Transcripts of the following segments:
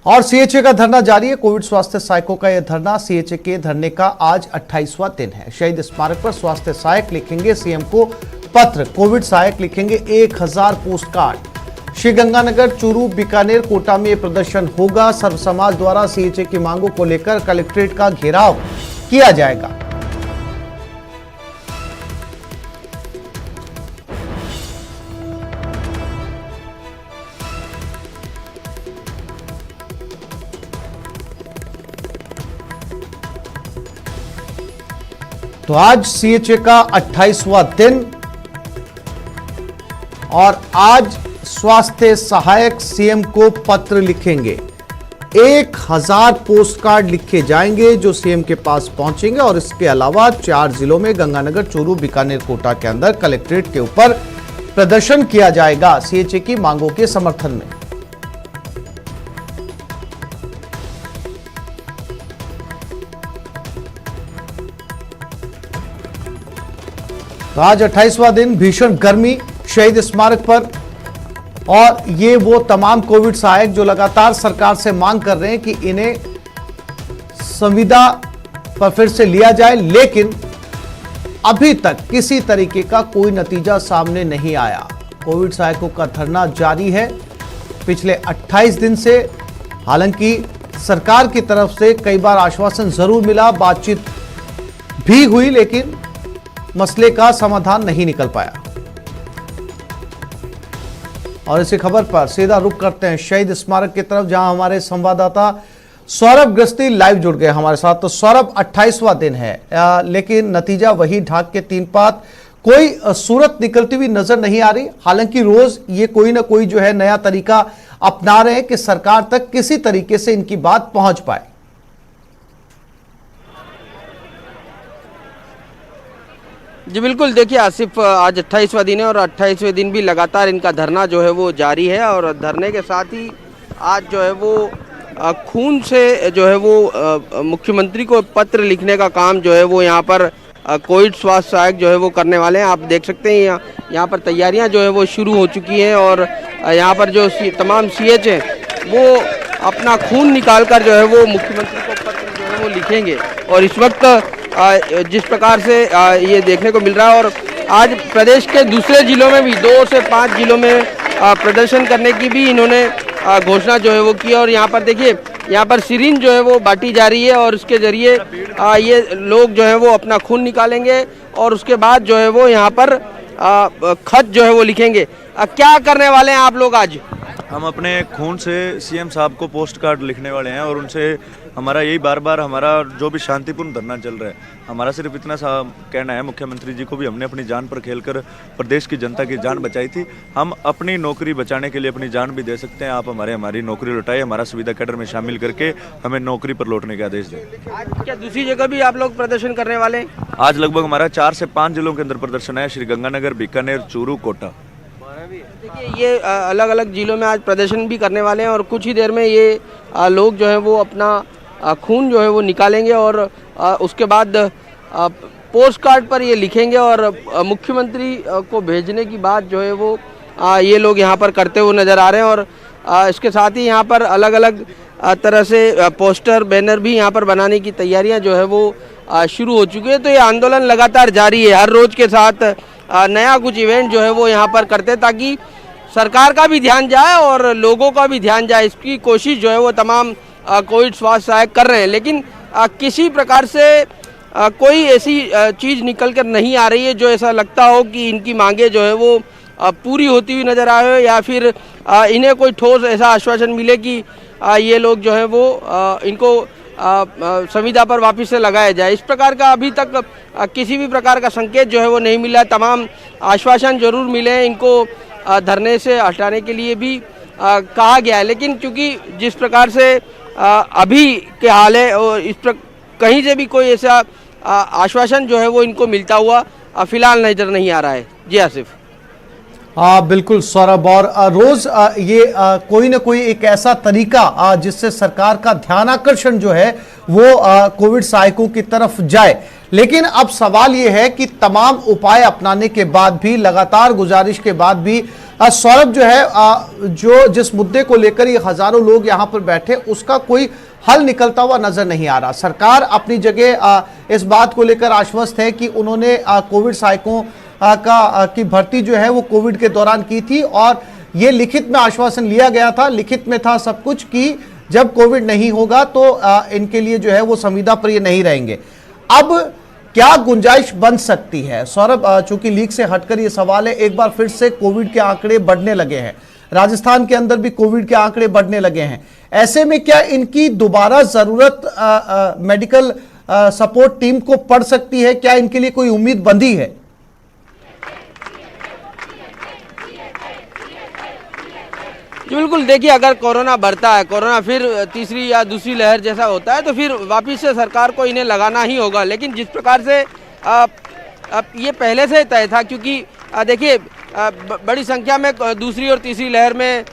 और सीएचए का धरना जारी है। कोविड स्वास्थ्य सहायकों का यह धरना सीएचए के धरने का आज 28वां दिन है। शहीद स्मारक पर स्वास्थ्य सहायक लिखेंगे सीएम को पत्र, कोविड सहायक लिखेंगे 1000 पोस्ट कार्ड। श्रीगंगानगर, चूरू, बीकानेर, कोटा में यह प्रदर्शन होगा। सर्व समाज द्वारा सीएचए की मांगों को लेकर कलेक्ट्रेट का घेराव किया जाएगा। तो आज सीएचए का 28वां दिन और आज स्वास्थ्य सहायक सीएम को पत्र लिखेंगे। 1000 पोस्ट कार्ड लिखे जाएंगे जो सीएम के पास पहुंचेंगे और इसके अलावा 4 जिलों में गंगानगर, चूरू, बीकानेर, कोटा के अंदर कलेक्ट्रेट के ऊपर प्रदर्शन किया जाएगा सीएचए की मांगों के समर्थन में। तो आज 28वां दिन, भीषण गर्मी शहीद स्मारक पर और ये वो तमाम कोविड सहायक जो लगातार सरकार से मांग कर रहे हैं कि इन्हें संविदा पर फिर से लिया जाए, लेकिन अभी तक किसी तरीके का कोई नतीजा सामने नहीं आया। कोविड सहायकों का धरना जारी है पिछले 28 दिन से। हालांकि सरकार की तरफ से कई बार आश्वासन जरूर मिला, बातचीत भी हुई, लेकिन मसले का समाधान नहीं निकल पाया। और इसी खबर पर सीधा रुख करते हैं शहीद स्मारक की तरफ, जहां हमारे संवाददाता सौरभ गृहस्थी लाइव जुड़ गए हमारे साथ। तो सौरभ, 28वां दिन है लेकिन नतीजा वही ढाक के तीन पात, कोई सूरत निकलती हुई नजर नहीं आ रही। हालांकि रोज ये कोई ना कोई जो है नया तरीका अपना रहे हैं कि सरकार तक किसी तरीके से इनकी बात पहुंच पाए। जी बिल्कुल, देखिए आसिफ, आज 28वां दिन है और 28वें दिन भी लगातार इनका धरना जो है वो जारी है। और धरने के साथ ही आज जो है वो खून से जो है वो मुख्यमंत्री को पत्र लिखने का काम जो है वो यहाँ पर कोविड स्वास्थ्य सहायक जो है वो करने वाले हैं। आप देख सकते हैं यहाँ पर तैयारियाँ जो है वो शुरू हो चुकी हैं और यहाँ पर जो तमाम सीएच हैं वो अपना खून निकाल कर जो है वो मुख्यमंत्री को पत्र जो है वो लिखेंगे। और इस वक्त जिस प्रकार से ये देखने को मिल रहा है, और आज प्रदेश के दूसरे जिलों में भी 2 से 5 जिलों में प्रदर्शन करने की भी इन्होंने घोषणा जो है वो की। और यहाँ पर देखिए, यहाँ पर सिरिंज जो है वो बांटी जा रही है और उसके जरिए ये लोग जो है वो अपना खून निकालेंगे और उसके बाद जो है वो यहाँ पर खत जो है वो लिखेंगे। क्या करने वाले हैं आप लोग आज? हम अपने खून से सीएम साहब को पोस्ट कार्ड लिखने वाले हैं और उनसे हमारा यही बार बार हमारा जो भी शांतिपूर्ण धरना चल रहा है, हमारा सिर्फ इतना सा कहना है, मुख्यमंत्री जी को भी हमने अपनी जान पर खेलकर प्रदेश की जनता की जान बचाई थी। हम अपनी नौकरी बचाने के लिए अपनी जान भी दे सकते हैं। आप हमारी नौकरी लौटाए, हमारा सुविधा कैडर में शामिल करके हमें नौकरी पर लौटने का आदेश दें। आज क्या दूसरी जगह भी आप लोग प्रदर्शन करने वाले हैं? आज लगभग हमारा 4 से 5 जिलों के अंदर प्रदर्शन है, श्रीगंगानगर, बीकानेर, चूरू, कोटा। देखिए, ये अलग अलग जिलों में आज प्रदर्शन भी करने वाले हैं और कुछ ही देर में ये लोग जो है वो अपना खून जो है वो निकालेंगे और उसके बाद पोस्ट कार्ड पर ये लिखेंगे और मुख्यमंत्री को भेजने की बात जो है वो ये लोग यहाँ पर करते हुए नज़र आ रहे हैं। और इसके साथ ही यहाँ पर अलग अलग तरह से पोस्टर, बैनर भी यहाँ पर बनाने की तैयारियाँ जो है वो शुरू हो चुकी है। तो ये आंदोलन लगातार जारी है, हर रोज़ के साथ नया कुछ इवेंट जो है वो यहाँ पर करते हैं ताकि सरकार का भी ध्यान जाए और लोगों का भी ध्यान जाए। इसकी कोशिश जो है वो तमाम कोविड स्वास्थ्य सहायक कर रहे हैं, लेकिन किसी प्रकार से कोई ऐसी चीज़ निकल कर नहीं आ रही है जो ऐसा लगता हो कि इनकी मांगे जो है वो पूरी होती हुई नज़र आए या फिर इन्हें कोई ठोस ऐसा आश्वासन मिले कि ये लोग जो है वो इनको संविदा पर वापस से लगाया जाए। इस प्रकार का अभी तक किसी भी प्रकार का संकेत जो है वो नहीं मिला। तमाम आश्वासन जरूर मिले हैं, इनको धरने से हटाने के लिए भी कहा गया है, लेकिन क्योंकि जिस प्रकार से अभी के हाल है और कहीं से भी कोई ऐसा आश्वासन जो है वो इनको मिलता हुआ फिलहाल नजर नहीं आ रहा है। जी आसिफ। बिल्कुल सौरभ, और रोज ये कोई ना कोई एक ऐसा तरीका जिससे सरकार का ध्यान आकर्षण जो है वो कोविड सहायकों की तरफ जाए। लेकिन अब सवाल ये है कि तमाम उपाय अपनाने के बाद भी, लगातार गुजारिश के बाद भी सौरभ जो है जो जिस मुद्दे को लेकर ये हजारों लोग यहाँ पर बैठे उसका कोई हल निकलता हुआ नजर नहीं आ रहा। सरकार अपनी जगह इस बात को लेकर आश्वस्त है कि उन्होंने कोविड सहायकों की भर्ती जो है वो कोविड के दौरान की थी और ये लिखित में आश्वासन लिया गया था, लिखित में था सब कुछ कि जब कोविड नहीं होगा तो इनके लिए जो है वो संविदा पर ये नहीं रहेंगे। अब क्या गुंजाइश बन सकती है सौरभ? चूंकि लीक से हटकर ये सवाल है, एक बार फिर से कोविड के आंकड़े बढ़ने लगे हैं, राजस्थान के अंदर भी कोविड के आंकड़े बढ़ने लगे हैं। ऐसे में क्या इनकी दोबारा जरूरत मेडिकल सपोर्ट टीम को पड़ सकती है? क्या इनके लिए कोई उम्मीद बंधी है? जी बिल्कुल, देखिए अगर कोरोना बढ़ता है, कोरोना फिर तीसरी या दूसरी लहर जैसा होता है तो फिर वापिस से सरकार को इन्हें लगाना ही होगा। लेकिन जिस प्रकार से ये पहले से तय था, क्योंकि देखिए बड़ी संख्या में दूसरी और तीसरी लहर में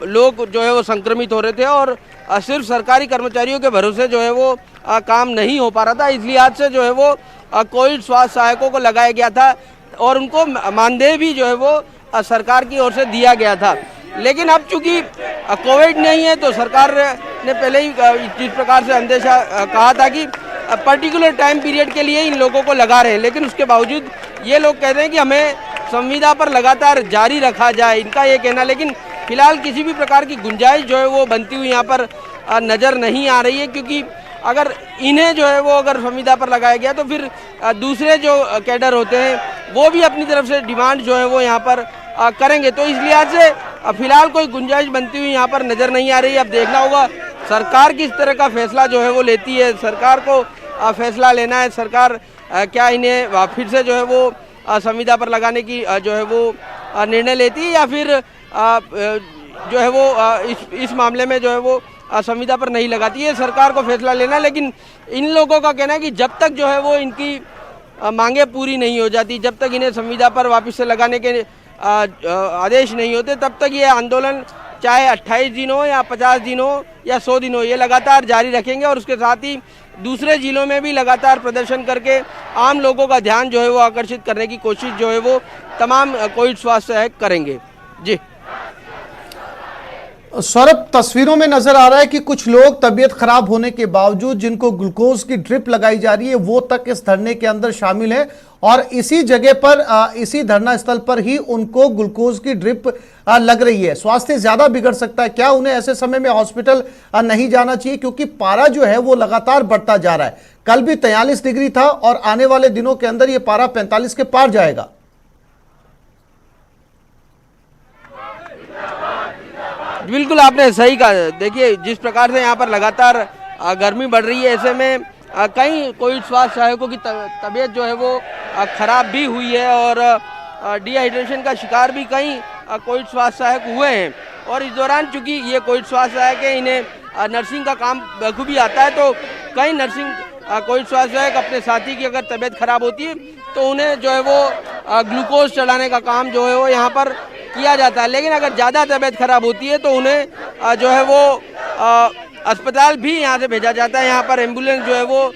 लोग जो है वो संक्रमित हो रहे थे और सिर्फ सरकारी कर्मचारियों के भरोसे जो है वो काम नहीं हो पा रहा था। इसलिए आज से जो है वो कोविड स्वास्थ्य सहायकों को लगाया गया था और उनको मानदेय भी जो है वो सरकार की ओर से दिया गया था। लेकिन अब चूंकि कोविड नहीं है तो सरकार ने पहले ही जिस प्रकार से अंदेशा कहा था कि पर्टिकुलर टाइम पीरियड के लिए इन लोगों को लगा रहे हैं, लेकिन उसके बावजूद ये लोग कहते हैं कि हमें संविदा पर लगातार जारी रखा जाए, इनका ये कहना। लेकिन फिलहाल किसी भी प्रकार की गुंजाइश जो है वो बनती हुई यहाँ पर नज़र नहीं आ रही है, क्योंकि अगर इन्हें जो है वो अगर संविदा पर लगाया गया तो फिर दूसरे जो कैडर होते हैं वो भी अपनी तरफ से डिमांड जो है वो यहाँ पर करेंगे। तो इस लिहाज से फिलहाल कोई गुंजाइश बनती हुई यहाँ पर नज़र नहीं आ रही। अब देखना होगा सरकार किस तरह का फैसला जो है वो लेती है। सरकार को फैसला लेना है, सरकार क्या इन्हें फिर से जो है वो संविदा पर लगाने की जो है वो निर्णय लेती है या फिर जो है वो इस मामले में जो है वो संविदा पर नहीं लगाती है। सरकार को फैसला लेना। लेकिन इन लोगों का कहना है कि जब तक जो है वो इनकी मांगे पूरी नहीं हो जाती, जब तक इन्हें संविदा पर वापस से लगाने के आदेश नहीं होते, तब तक ये आंदोलन चाहे 28 दिन हो या 50 दिन हो या 100 दिन हो, ये लगातार जारी रखेंगे। और उसके साथ ही दूसरे जिलों में भी लगातार प्रदर्शन करके आम लोगों का ध्यान जो है वो आकर्षित करने की कोशिश जो है वो तमाम कोविड स्वास्थ्य सहायक करेंगे। जी सौरभ, तस्वीरों में नजर आ रहा है कि कुछ लोग तबीयत खराब होने के बावजूद जिनको ग्लूकोज की ड्रिप लगाई जा रही है वो तक इस धरने के अंदर शामिल है और इसी जगह पर इसी धरना स्थल पर ही उनको ग्लूकोज की ड्रिप लग रही है। स्वास्थ्य ज्यादा बिगड़ सकता है क्या? उन्हें ऐसे समय में हॉस्पिटल नहीं जाना चाहिए? क्योंकि पारा जो है वो लगातार बढ़ता जा रहा है। कल भी 43 डिग्री था और आने वाले दिनों के अंदर ये पारा 45 के पार जाएगा। बिल्कुल आपने सही कहा। देखिए जिस प्रकार से यहाँ पर लगातार गर्मी बढ़ रही है, ऐसे में कई कोविड स्वास्थ्य सहायकों की तबीयत जो है वो खराब भी हुई है और डिहाइड्रेशन का शिकार भी कई कोविड स्वास्थ्य सहायक हुए हैं। और इस दौरान चूंकि ये कोविड स्वास्थ्य सहायक है, इन्हें नर्सिंग का काम बखूबी आता है, तो कई नर्सिंग कोविड स्वास्थ्य सहायक अपने साथी की अगर तबीयत खराब होती है तो उन्हें जो है वो ग्लूकोज चढ़ाने का काम जो है वो यहाँ पर किया जाता है। लेकिन अगर ज़्यादा तबीयत खराब होती है तो उन्हें जो है वो अस्पताल भी यहाँ से भेजा जाता है। यहाँ पर एम्बुलेंस जो है वो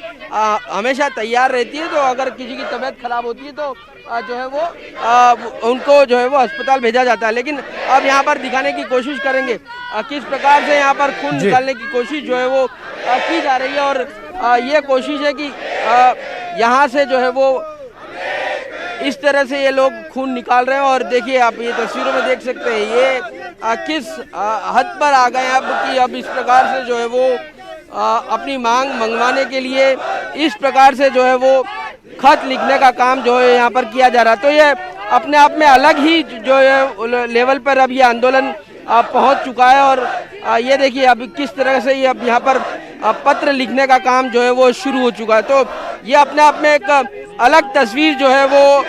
हमेशा तैयार रहती है, तो अगर किसी की तबीयत खराब होती है तो जो है वो उनको जो है वो अस्पताल भेजा जाता है। लेकिन अब यहाँ पर दिखाने की कोशिश करेंगे किस प्रकार से यहाँ पर खून निकालने की कोशिश जो है वो की जा रही है। और ये कोशिश है कि यहाँ से जो है वो इस तरह से ये लोग खून निकाल रहे हैं। और देखिए आप ये तस्वीरों में देख सकते हैं ये किस हद पर आ गए अब कि अब इस प्रकार से जो है वो अपनी मांग मंगवाने के लिए इस प्रकार से जो है वो खत लिखने का काम जो है यहाँ पर किया जा रहा है। तो ये अपने आप में अलग ही जो है लेवल पर अब ये आंदोलन पहुँच चुका है। और ये देखिए अब किस तरह से ये अब यहाँ पर पत्र लिखने का काम जो है वो शुरू हो चुका है। तो ये अपने आप में एक अलग तस्वीर जो है वो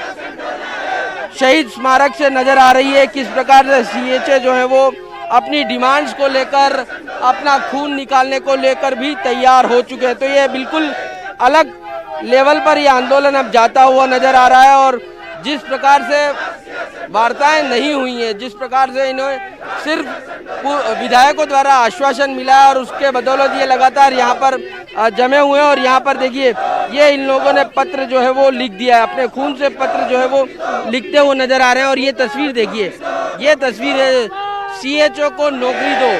शहीद स्मारक से नजर आ रही है। किस प्रकार से सीएचए जो है वो अपनी डिमांड्स को लेकर, अपना खून निकालने को लेकर भी तैयार हो चुके हैं। तो ये बिल्कुल अलग लेवल पर ये आंदोलन अब जाता हुआ नजर आ रहा है। और जिस प्रकार से वार्ताएं नहीं हुई हैं, जिस प्रकार से इन्हें सिर्फ विधायकों द्वारा आश्वासन मिला और उसके बदौलत ये लगातार यहाँ पर जमे हुए हैं। और यहाँ पर देखिए ये इन लोगों ने पत्र जो है वो लिख दिया है, अपने खून से पत्र जो है वो लिखते हुए नजर आ रहे हैं। और ये तस्वीर देखिए ये तस्वीर है, CHO को नौकरी दो,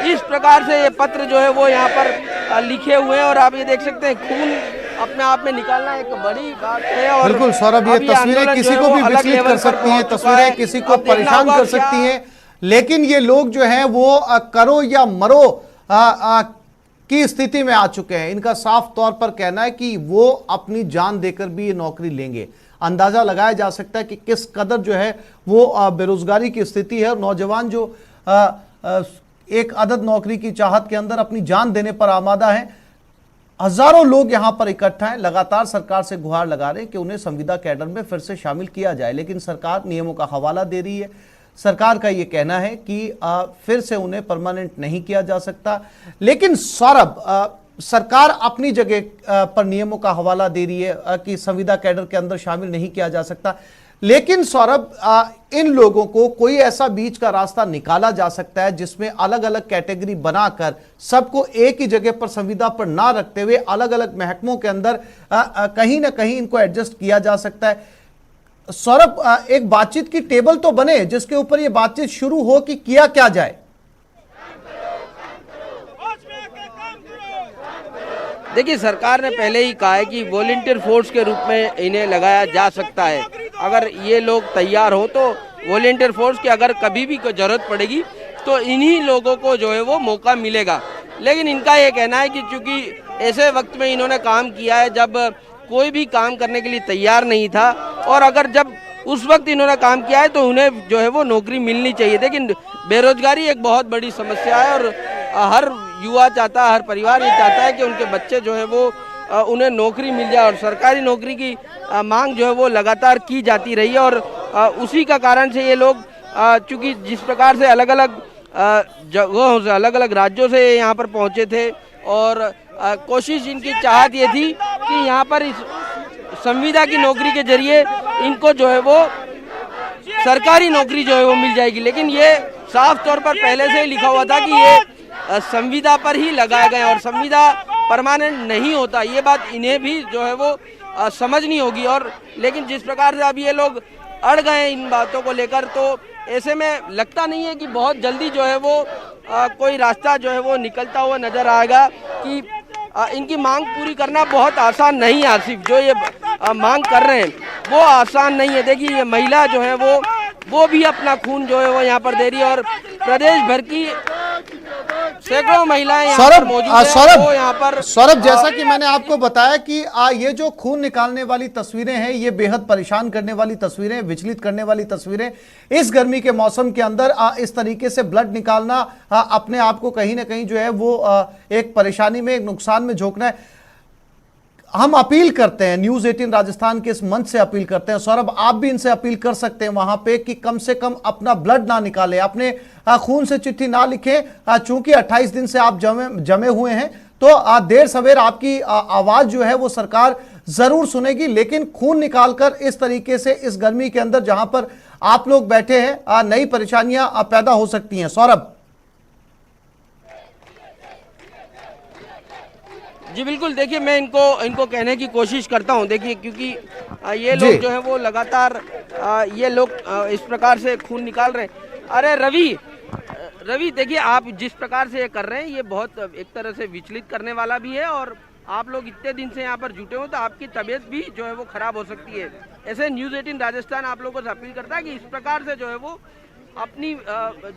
इस प्रकार से ये पत्र जो है वो यहाँ पर लिखे हुए हैं। और आप ये देख सकते हैं, खून अपने आप में निकालना एक बड़ी बात है। और बिल्कुल सौरभ, ये तस्वीरें किसी को भी विचलित कर सकती हैं, तस्वीरें किसी को परेशान कर सकती हैं, लेकिन ये लोग जो हैं वो करो या मरो की स्थिति में आ चुके हैं। इनका साफ तौर पर कहना है कि वो अपनी जान देकर भी ये नौकरी लेंगे। अंदाजा लगाया जा सकता है कि किस कदर जो है वो बेरोजगारी की स्थिति है और नौजवान जो एक अदद नौकरी की चाहत के अंदर अपनी जान देने पर आमादा है। हजारों लोग यहां पर इकट्ठा हैं, लगातार सरकार से गुहार लगा रहे हैं कि उन्हें संविदा कैडर में फिर से शामिल किया जाए, लेकिन सरकार नियमों का हवाला दे रही है। सरकार का यह कहना है कि फिर से उन्हें परमानेंट नहीं किया जा सकता, लेकिन सौरभ, सरकार अपनी जगह पर नियमों का हवाला दे रही है कि संविदा कैडर के अंदर शामिल नहीं किया जा सकता, लेकिन सौरभ, इन लोगों को कोई ऐसा बीच का रास्ता निकाला जा सकता है जिसमें अलग अलग कैटेगरी बनाकर सबको एक ही जगह पर संविदा पर ना रखते हुए अलग अलग महकमों के अंदर कहीं ना कहीं इनको एडजस्ट किया जा सकता है। सौरभ, एक बातचीत की टेबल तो बने जिसके ऊपर यह बातचीत शुरू हो कि किया क्या जाए। देखिए, सरकार ने पहले ही कहा है कि वॉलंटियर फोर्स के रूप में इन्हें लगाया जा सकता है। अगर ये लोग तैयार हो तो वॉलंटियर फोर्स की अगर कभी भी कोई ज़रूरत पड़ेगी तो इन्हीं लोगों को जो है वो मौका मिलेगा। लेकिन इनका ये कहना है कि चूंकि ऐसे वक्त में इन्होंने काम किया है जब कोई भी काम करने के लिए तैयार नहीं था, और अगर जब उस वक्त इन्होंने काम किया है तो उन्हें जो है वो नौकरी मिलनी चाहिए। लेकिन बेरोजगारी एक बहुत बड़ी समस्या है और हर युवा चाहता है, हर परिवार ये चाहता है कि उनके बच्चे जो है वो उन्हें नौकरी मिल जाए, और सरकारी नौकरी की मांग जो है वो लगातार की जाती रही है। और उसी का कारण से ये लोग चूंकि जिस प्रकार से अलग अलग जगहों से, अलग अलग राज्यों से यहाँ पर पहुँचे थे, और कोशिश इनकी चाहत ये थी कि यहाँ पर इस संविदा की नौकरी के जरिए इनको जो है वो सरकारी नौकरी जो है वो मिल जाएगी। लेकिन ये साफ तौर पर पहले से ही लिखा हुआ था कि ये संविदा पर ही लगाए गए और संविदा परमानेंट नहीं होता। ये बात इन्हें भी जो है वो समझनी होगी। और लेकिन जिस प्रकार से अब ये लोग अड़ गए इन बातों को लेकर, तो ऐसे में लगता नहीं है कि बहुत जल्दी जो है वो कोई रास्ता जो है वो निकलता हुआ नजर आएगा। कि इनकी मांग पूरी करना बहुत आसान नहीं है आसिफ, जो ये मांग कर रहे हैं वो आसान नहीं है। देखिए, ये महिला जो है वो भी अपना खून जो है वो यहाँ पर दे रही है, और प्रदेश भर की सैकड़ों महिलाएं यहाँ पर मौजूद हैं। सौरभ, जैसा कि मैंने आपको बताया कि ये जो खून निकालने वाली तस्वीरें हैं, ये बेहद परेशान करने वाली तस्वीरें, विचलित करने वाली तस्वीरें। इस गर्मी के मौसम के अंदर इस तरीके से ब्लड निकालना अपने आप को कहीं ना कहीं जो है वो एक परेशानी में, एक नुकसान में झोंकना है। हम अपील करते हैं, न्यूज़ 18 राजस्थान के इस मंच से अपील करते हैं, सौरभ आप भी इनसे अपील कर सकते हैं वहां पे कि कम से कम अपना ब्लड ना निकालें, अपने खून से चिट्ठी ना लिखें। चूंकि 28 दिन से आप जमे हुए हैं, तो देर सवेर आपकी आवाज जो है वो सरकार जरूर सुनेगी, लेकिन खून निकालकर इस तरीके से इस गर्मी के अंदर जहां पर आप लोग बैठे हैं, नई परेशानियां पैदा हो सकती हैं। सौरभ जी बिल्कुल, देखिए मैं इनको कहने की कोशिश करता हूं। देखिए, क्योंकि ये लोग जो है वो लगातार ये लोग इस प्रकार से खून निकाल रहे हैं। अरे रवि, देखिए आप जिस प्रकार से ये कर रहे हैं ये बहुत एक तरह से विचलित करने वाला भी है, और आप लोग इतने दिन से यहाँ पर जुटे हो तो आपकी तबीयत भी जो है वो खराब हो सकती है। ऐसे न्यूज़ 18 राजस्थान आप लोगों से अपील करता है कि इस प्रकार से जो है वो अपनी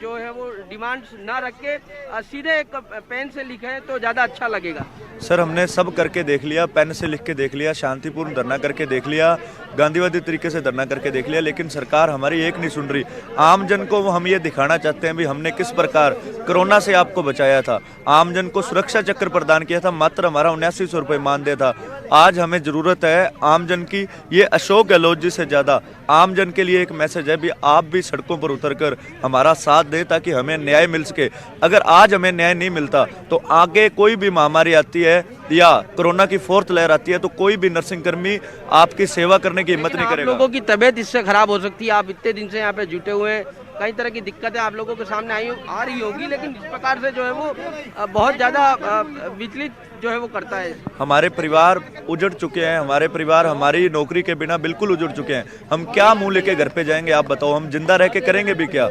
जो है वो डिमांड्स ना रख के सीधे एक पेन से लिखें तो ज़्यादा अच्छा लगेगा। सर, हमने सब करके देख लिया, पेन से लिख के देख लिया, शांतिपूर्ण धरना करके देख लिया, गांधीवादी तरीके से धरना करके देख लिया, लेकिन सरकार हमारी एक नहीं सुन रही। आम जन को हम ये दिखाना चाहते हैं भी हमने किस प्रकार कोरोना से आपको बचाया था, आम जन को सुरक्षा चक्र प्रदान किया था, मात्र हमारा 7900 रुपये मानदेय था। आज हमें जरूरत है आम जन की, ये अशोक गहलोत जी से ज्यादा आम जन के लिए एक मैसेज है भी आप भी सड़कों पर उतरकर हमारा साथ दें ताकि हमें न्याय मिल सके। अगर आज हमें न्याय नहीं मिलता तो आगे कोई भी महामारी आती है या कोरोना की 4th लहर आती है तो कोई भी नर्सिंग कर्मी आपकी सेवा करने की हिम्मत नहीं करेगा। लोगों की तबीयत इससे खराब हो सकती है। आप इतने दिन से यहाँ पे जुटे हुए हैं, कई तरह की दिक्कतें आप लोगों के सामने आ रही होगी, लेकिन इस प्रकार से जो है वो बहुत ज़्यादा विचलित जो है वो करता है। हमारे परिवार उजड़ चुके हैं, हमारे परिवार हमारी नौकरी के बिना बिल्कुल उजड़ चुके हैं। हम क्या मुंह लेके घर पे जाएंगे, आप बताओ, हम जिंदा रह के करेंगे भी क्या?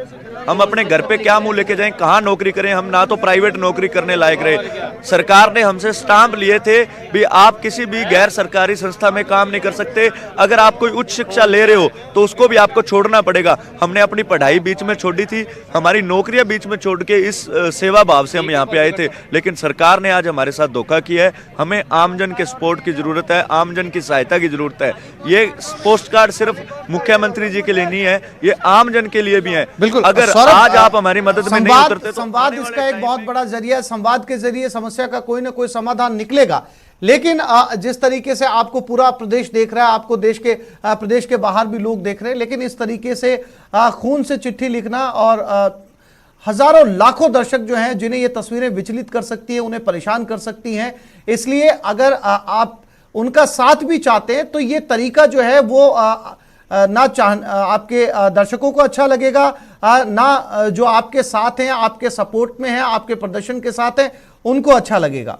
हम अपने घर पे क्या मुंह लेके जाएं, कहाँ नौकरी करें? हम ना तो प्राइवेट नौकरी करने लायक रहे। सरकार ने हमसे स्टाम्प लिए थे भी आप किसी भी गैर सरकारी संस्था में काम नहीं कर सकते, अगर आप कोई उच्च शिक्षा ले रहे हो तो उसको भी आपको छोड़ना पड़ेगा। हमने अपनी पढ़ाई बीच में छोड़ी थी, हमारी नौकरियां बीच में छोड़ के इस सेवा भाव से हम यहाँ पे आए थे, लेकिन सरकार ने आज हमारे साथ धोखा किया है। हमें आमजन के सपोर्ट की जरूरत है, आमजन की सहायता की जरूरत है। ये पोस्ट कार्ड सिर्फ मुख्यमंत्री जी के लिए नहीं है, ये आमजन के लिए भी है। बिल्कुल, अगर आज आप हमारी मदद में नहीं उतरते तो संवाद इसका एक बहुत बड़ा जरिया है। संवाद के जरिए समस्या का कोई ना कोई समाधान निकलेगा। लेकिन जिस तरीके से आपको पूरा प्रदेश देख रहा है, आपको प्रदेश के बाहर भी लोग देख रहे हैं, लेकिन इस तरीके से खून से चिट्ठी लिखना और हजारों लाखों दर्शक जो हैं जिन्हें ये तस्वीरें विचलित कर सकती हैं, उन्हें परेशान कर सकती हैं, इसलिए अगर आप उनका साथ भी चाहते हैं तो ये तरीका जो है वो आपके दर्शकों को अच्छा लगेगा, ना जो आपके साथ हैं, आपके सपोर्ट में हैं, आपके प्रदर्शन के साथ हैं, उनको अच्छा लगेगा।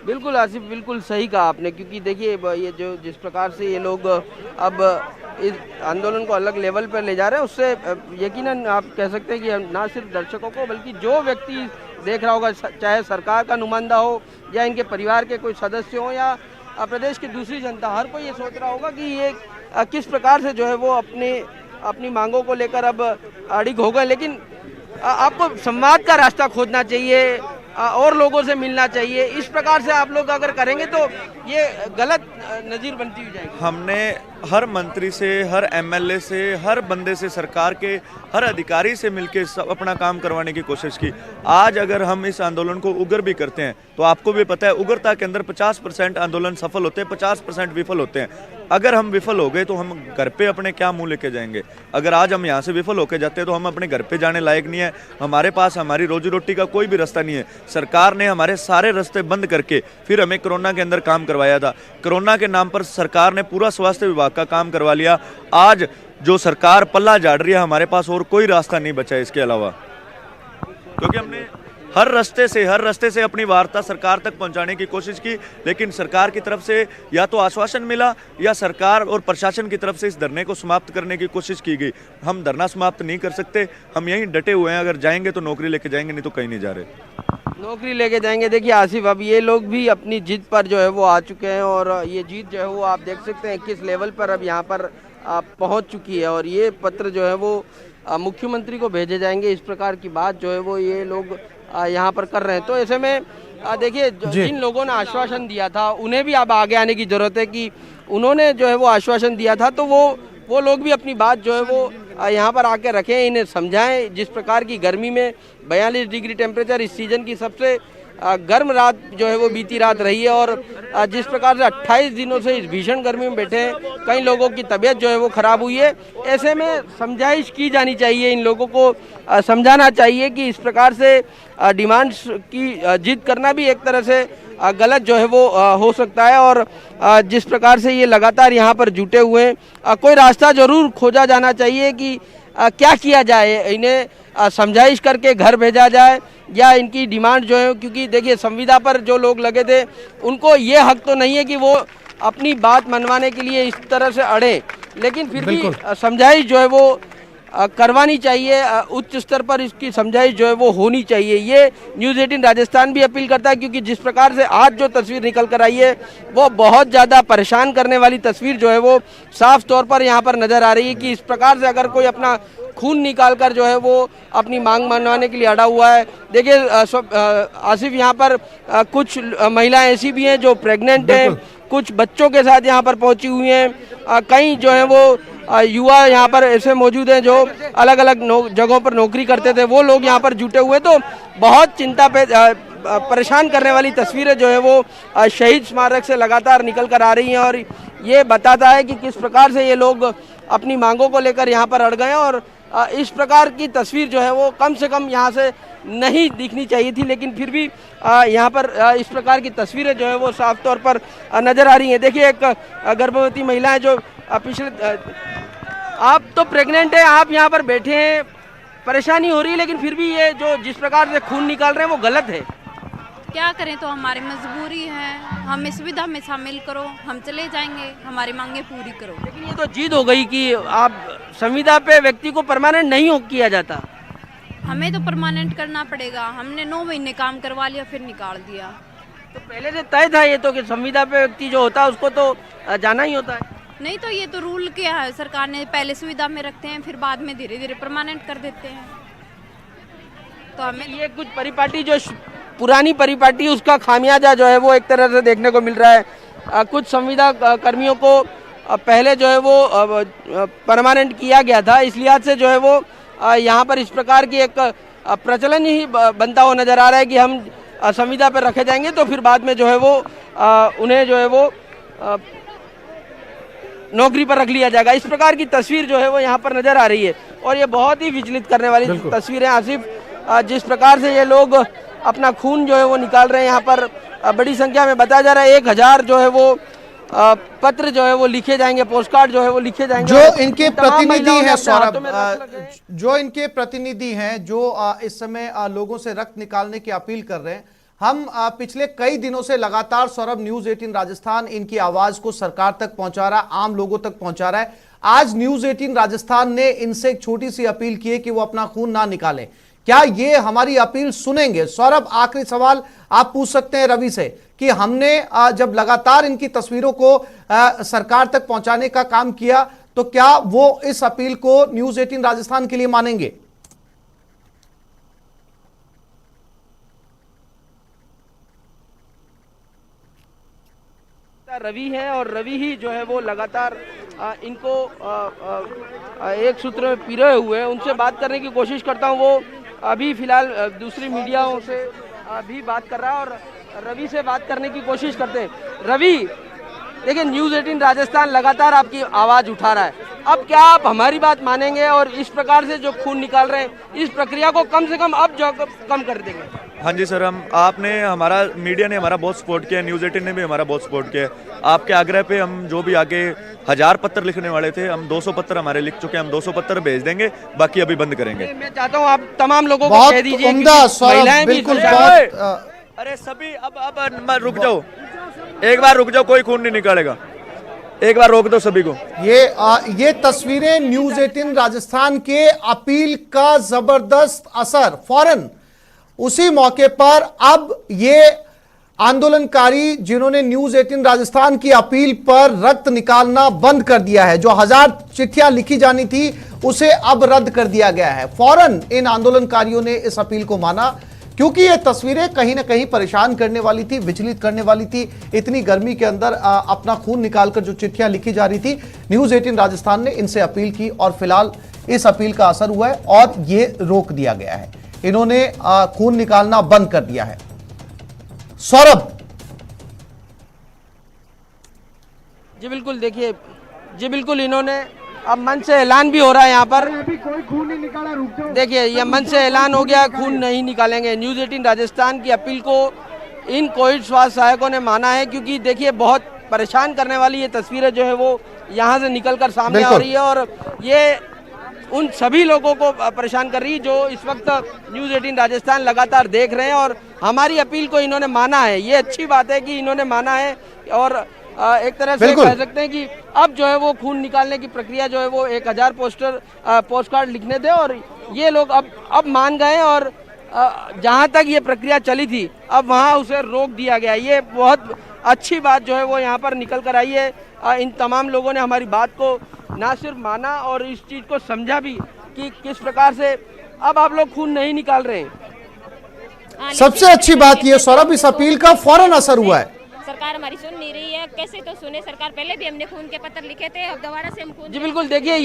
बिल्कुल आसिफ, बिल्कुल सही कहा आपने, क्योंकि देखिए ये जो जिस प्रकार से ये लोग अब इस आंदोलन को अलग लेवल पर ले जा रहे हैं, उससे यकीनन आप कह सकते हैं कि ना सिर्फ दर्शकों को बल्कि जो व्यक्ति देख रहा होगा, चाहे सरकार का नुमाइंदा हो या इनके परिवार के कोई सदस्य हो या प्रदेश की दूसरी जनता, हर कोई ये सोच रहा होगा कि ये किस प्रकार से जो है वो अपनी मांगों को लेकर अब अड़िग हो गए। लेकिन आपको संवाद का रास्ता खोजना चाहिए और लोगों से मिलना चाहिए। इस प्रकार से आप लोग अगर करेंगे तो ये गलत नज़ीर बनती हुई जाएगी। हमने हर मंत्री से, हर एमएलए से, हर बंदे से, सरकार के हर अधिकारी से मिलकर अपना काम करवाने की कोशिश की। आज अगर हम इस आंदोलन को उग्र भी करते हैं तो आपको भी पता है उग्रता के अंदर 50% आंदोलन सफल होते हैं, 50% विफल होते हैं। अगर हम विफल हो गए तो हम घर पे अपने क्या मुंह लेके जाएंगे? अगर आज हम यहाँ से विफल होकर जाते हैं तो हम अपने घर पे जाने लायक नहीं है। हमारे पास हमारी रोजी रोटी का कोई भी रास्ता नहीं है। सरकार ने हमारे सारे रास्ते बंद करके फिर हमें कोरोना के अंदर काम करवाया था। कोरोना के नाम पर सरकार ने पूरा स्वास्थ्य विभाग का काम करवा लिया। आज जो सरकार पल्ला झाड़ रही है, हमारे पास और कोई रास्ता नहीं बचा इसके अलावा, क्योंकि हमने हर रास्ते से अपनी वार्ता सरकार तक पहुंचाने की कोशिश की, लेकिन सरकार की तरफ से या तो आश्वासन मिला या सरकार और प्रशासन की तरफ से इस धरने को समाप्त करने की कोशिश की गई। हम धरना समाप्त नहीं कर सकते, हम यहीं डटे हुए हैं। अगर जाएंगे तो नौकरी लेके जाएंगे, नहीं तो कहीं नहीं जा रहे। नौकरी लेके जाएंगे। देखिए आसिफ, अब ये लोग भी अपनी जीत पर जो है वो आ चुके हैं और ये जीत जो है वो आप देख सकते हैं किस लेवल पर अब यहाँ पर पहुँच चुकी है। और ये पत्र जो है वो मुख्यमंत्री को भेजे जाएंगे। इस प्रकार की बात जो है वो ये लोग यहाँ पर कर रहे हैं। तो ऐसे में देखिए जिन लोगों ने आश्वासन दिया था उन्हें भी अब आगे आने की जरूरत है कि उन्होंने जो है वो आश्वासन दिया था तो वो लोग भी अपनी बात जो है वो यहाँ पर आके रखें, इन्हें समझाएं। जिस प्रकार की गर्मी में 42 डिग्री टेम्परेचर इस सीजन की सबसे गर्म रात जो है वो बीती रात रही है और जिस प्रकार से 28 दिनों से इस भीषण गर्मी में बैठे हैं, कई लोगों की तबीयत जो है वो खराब हुई है। ऐसे में समझाइश की जानी चाहिए, इन लोगों को समझाना चाहिए कि इस प्रकार से डिमांड्स की जिद करना भी एक तरह से गलत जो है वो हो सकता है। और जिस प्रकार से ये लगातार यहाँ पर जुटे हुए हैं, कोई रास्ता जरूर खोजा जाना चाहिए कि क्या किया जाए, इन्हें समझाइश करके घर भेजा जाए या इनकी डिमांड जो है, क्योंकि देखिए संविदा पर जो लोग लगे थे उनको ये हक तो नहीं है कि वो अपनी बात मनवाने के लिए इस तरह से अड़े, लेकिन फिर भी समझाइश जो है वो करवानी चाहिए। उच्च स्तर पर इसकी समझाइश जो है वो होनी चाहिए। ये न्यूज़ 18 राजस्थान भी अपील करता है, क्योंकि जिस प्रकार से आज जो तस्वीर निकल कर आई है वो बहुत ज़्यादा परेशान करने वाली तस्वीर जो है वो साफ तौर पर यहाँ पर नज़र आ रही है कि इस प्रकार से अगर कोई अपना खून निकाल कर जो है वो अपनी मांग मनवाने के लिए अड़ा हुआ है। देखिए आसिफ, यहाँ पर कुछ महिलाएं ऐसी भी हैं जो प्रेग्नेंट हैं, कुछ बच्चों के साथ यहाँ पर पहुँची हुई हैं, कई जो है वो युवा यहाँ पर ऐसे मौजूद हैं जो अलग अलग जगहों पर नौकरी करते थे, वो लोग यहाँ पर जुटे हुए। तो बहुत चिंता पे परेशान करने वाली तस्वीरें जो है वो शहीद स्मारक से लगातार निकल कर आ रही हैं और ये बताता है कि किस प्रकार से ये लोग अपनी मांगों को लेकर यहाँ पर अड़ गए। और इस प्रकार की तस्वीर जो है वो कम से कम यहाँ से नहीं दिखनी चाहिए थी, लेकिन फिर भी यहाँ पर इस प्रकार की तस्वीरें जो है वो साफ तौर पर नज़र आ रही हैं। देखिए एक गर्भवती महिला है जो पिछले, आप तो प्रेग्नेंट है, आप यहाँ पर बैठे हैं, परेशानी हो रही है, लेकिन फिर भी ये जो जिस प्रकार से खून निकाल रहे हैं वो गलत है। क्या करें, तो हमारी मजबूरी है, हमें सुविधा में शामिल करो, हम चले जाएंगे, हमारी मांगे पूरी करो। लेकिन ये तो जिद हो गई कि आप संविदा पे व्यक्ति को परमानेंट नहीं हो किया जाता। हमें तो परमानेंट करना पड़ेगा, हमने 9 महीने काम करवा लिया फिर निकाल दिया। तो पहले से तय था ये तो कि संविदा पे व्यक्ति जो होता है उसको तो जाना ही होता है। नहीं तो ये तो रूल किया है सरकार ने, पहले सुविधा में रखते हैं फिर बाद में धीरे धीरे परमानेंट कर देते हैं। तो हमें ये कुछ परिपाटी जो पुरानी परिपाटी उसका खामियाजा जो है वो एक तरह से देखने को मिल रहा है। कुछ संविदा कर्मियों को पहले जो है वो परमानेंट किया गया था, इस लिहाज से जो है वो यहाँ पर इस प्रकार की एक प्रचलन ही बनता हुआ नजर आ रहा है कि हम संविदा पर रखे जाएंगे तो फिर बाद में जो है वो उन्हें जो है वो नौकरी पर रख लिया जाएगा। इस प्रकार की तस्वीर जो है वो यहाँ पर नजर आ रही है और ये बहुत ही विचलित करने वाली तस्वीरें आसिफ, जिस प्रकार से ये लोग अपना खून जो है वो निकाल रहे हैं। यहाँ पर बड़ी संख्या में बताया जा रहा है 1000 जो है वो पत्र जो है वो लिखे जाएंगे, पोस्टकार्ड जो है वो लिखे जाएंगे। जो इनके प्रतिनिधि हैं हाथों सौरभ, में रक्त लगे। जो इनके प्रतिनिधि हैं जो इस समय लोगों से रक्त निकालने की अपील कर रहे हैं, हम पिछले कई दिनों से लगातार सौरभ न्यूज 18 राजस्थान इनकी आवाज को सरकार तक पहुंचा रहा है, आम लोगों तक पहुंचा रहा है। आज न्यूज 18 राजस्थान ने इनसे एक छोटी सी अपील की है कि वो अपना खून ना निकालें। क्या ये हमारी अपील सुनेंगे? सौरभ, आखिरी सवाल आप पूछ सकते हैं रवि से कि हमने जब लगातार इनकी तस्वीरों को सरकार तक पहुंचाने का काम किया तो क्या वो इस अपील को न्यूज 18 राजस्थान के लिए मानेंगे? रवि है और रवि ही जो है वो लगातार इनको एक सूत्र में पिरोए हुए हैं। उनसे बात करने की कोशिश करता हूं। वो अभी फिलहाल दूसरी मीडियाओं से भी बात कर रहा है और रवि से बात करने की कोशिश करते हैं। रवि, देखिए न्यूज 18 राजस्थान लगातार आपकी आवाज उठा रहा है, अब क्या आप हमारी बात मानेंगे और इस प्रकार से जो खून निकाल रहे हैं इस प्रक्रिया को कम से कम अब जो कम कर देंगे? हाँ जी सर, हम आपने हमारा मीडिया ने हमारा बहुत सपोर्ट किया, न्यूज़ 18 ने भी हमारा बहुत सपोर्ट किया। आपके आग्रह पे हम जो भी आगे 1000 पत्र लिखने वाले थे, हम 200 पत्र हमारे लिख चुके हैं, हम 200 पत्र भेज देंगे, बाकी अभी बंद करेंगे। मैं चाहता हूँ आप तमाम लोगों को कह दीजिए, बिल्कुल अरे सभी अब रुक जाओ, एक बार रुक जाओ, कोई खून नहीं निकालेगा, एक बार रोक दो सभी को। ये तस्वीरें न्यूज 18 राजस्थान के अपील का जबरदस्त असर। फौरन उसी मौके पर अब ये आंदोलनकारी जिन्होंने न्यूज 18 राजस्थान की अपील पर रक्त निकालना बंद कर दिया है, जो 1000 चिट्ठियां लिखी जानी थी उसे अब रद्द कर दिया गया है। फौरन इन आंदोलनकारियों ने इस अपील को माना क्योंकि ये तस्वीरें कहीं ना कहीं परेशान करने वाली थी, विचलित करने वाली थी। इतनी गर्मी के अंदर अपना खून निकालकर जो चिट्ठियां लिखी जा रही थी, न्यूज 18 राजस्थान ने इनसे अपील की और फिलहाल इस अपील का असर हुआ है और ये रोक दिया गया है। इन्होंने खून निकालना बंद कर दिया है। सौरभ जी बिल्कुल, देखिए जी बिल्कुल, इन्होंने अब मन से ऐलान भी हो रहा है यहाँ पर। अभी कोई खून नहीं निकाला, रुक जाओ। देखिए ये मन से ऐलान हो गया, खून नहीं निकालेंगे। न्यूज 18 राजस्थान की अपील को इन कोविड स्वास्थ्य सहायकों ने माना है क्योंकि देखिए बहुत परेशान करने वाली ये तस्वीरें जो है वो यहाँ से निकलकर सामने आ रही है और ये उन सभी लोगों को परेशान कर रही है जो इस वक्त न्यूज 18 राजस्थान लगातार देख रहे हैं और हमारी अपील को इन्होंने माना है। ये अच्छी बात है कि इन्होंने माना है और एक तरह से कह सकते हैं कि अब जो है वो खून निकालने की प्रक्रिया जो है वो 1000 पोस्टकार्ड लिखने थे और ये लोग अब मान गए और जहां तक ये प्रक्रिया चली थी अब वहां उसे रोक दिया गया। ये बहुत अच्छी बात जो है वो यहाँ पर निकल कर आई है। इन तमाम लोगों ने हमारी बात को ना सिर्फ माना और इस चीज़ को समझा भी कि किस प्रकार से अब आप लोग खून नहीं निकाल रहे हैं। सबसे अच्छी बात ये सौरभ, इस अपील का फौरन असर हुआ है। सरकार हमारी सुन नहीं रही है, कैसे तो सुने सरकार। पहले भी हमने खून के पत्र लिखे थे, अब दोबारा से हम खून। जी बिल्कुल, देखिए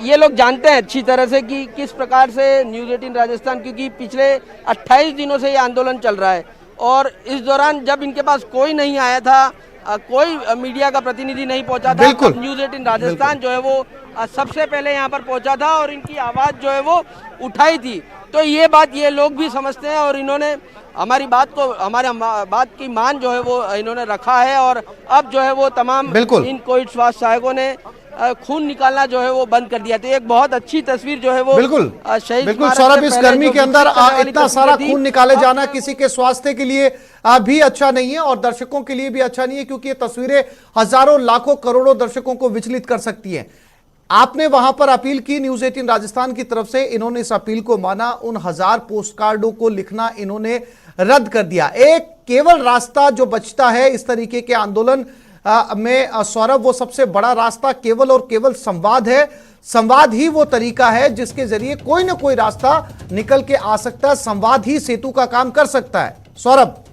ये लोग जानते हैं अच्छी तरह से कि किस प्रकार से न्यूज 18 राजस्थान, क्योंकि पिछले 28 दिनों से ये आंदोलन चल रहा है और इस दौरान जब इनके पास कोई नहीं आया था, कोई मीडिया का प्रतिनिधि नहीं पहुंचा था, तब न्यूज 18 राजस्थान जो है वो सबसे पहले यहाँ पर पहुंचा था और इनकी आवाज जो है वो उठाई थी। तो ये बात ये लोग भी समझते हैं और इन्होंने हमारी बात को, हमारे बात की मान जो है वो इन्होंने रखा है और अब जो है वो तमाम इन कोविड स्वास्थ्य सहायकों ने खून निकालना जो है वो बंद कर दिया। तो एक बहुत अच्छी तस्वीर जो है वो बिल्कुल शहीद बिल्कुल स्मारक सौरभ, से इस पहले गर्मी जो के अंदर विकसित करने वाली इतना सारा तस्वीरें थी, खून निकाले अब जाना किसी के स्वास्थ्य के लिए भी अच्छा नहीं है और दर्शकों के लिए भी अच्छा नहीं है, क्योंकि ये तस्वीरें हजारों लाखों करोड़ों दर्शकों को विचलित कर सकती हैं। आपने वहां पर अपील की न्यूज 18 राजस्थान की तरफ से, इन्होंने इस अपील को माना, उन 1000 पोस्ट कार्डों को लिखना इन्होंने रद्द कर दिया। एक केवल रास्ता जो बचता है इस तरीके के आंदोलन में सौरभ, वो सबसे बड़ा रास्ता केवल और केवल संवाद है। संवाद ही वो तरीका है जिसके जरिए कोई ना कोई रास्ता निकल के आ सकता है। संवाद ही सेतु का काम कर सकता है। सौरभ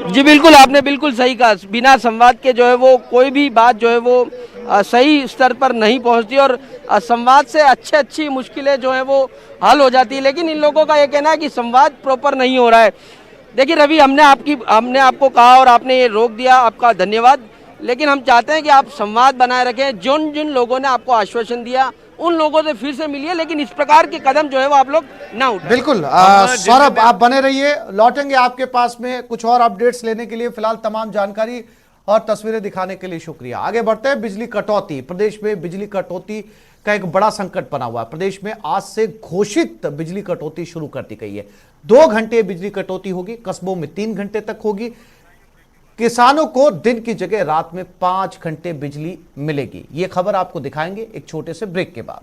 जी बिल्कुल, आपने बिल्कुल सही कहा। बिना संवाद के जो है वो कोई भी बात जो है वो सही स्तर पर नहीं पहुंचती और संवाद से अच्छी मुश्किलें जो है वो हल हो जाती है। लेकिन इन लोगों का ये कहना है कि संवाद प्रॉपर नहीं हो रहा है। देखिए रवि, हमने आपको कहा और आपने ये रोक दिया, आपका धन्यवाद। लेकिन हम चाहते हैं कि आप संवाद बनाए रखें। जिन लोगों ने आपको आश्वासन दिया उन लोगों से फिर से मिलिए, लेकिन इस प्रकार के कदम जो है वो आप लोग ना उठाएं। बिल्कुल सौरभ, आप बने रहिए, लौटेंगे आपके पास में कुछ और अपडेट्स लेने के लिए। फिलहाल तमाम जानकारी और तस्वीरें दिखाने के लिए शुक्रिया। आगे बढ़ते हैं। बिजली कटौती, प्रदेश में बिजली कटौती का एक बड़ा संकट बना हुआ है। प्रदेश में आज से घोषित बिजली कटौती शुरू कर दी गई है। 2 घंटे बिजली कटौती होगी, कस्बों में 3 घंटे तक होगी। किसानों को दिन की जगह रात में 5 घंटे बिजली मिलेगी। यह खबर आपको दिखाएंगे एक छोटे से ब्रेक के बाद।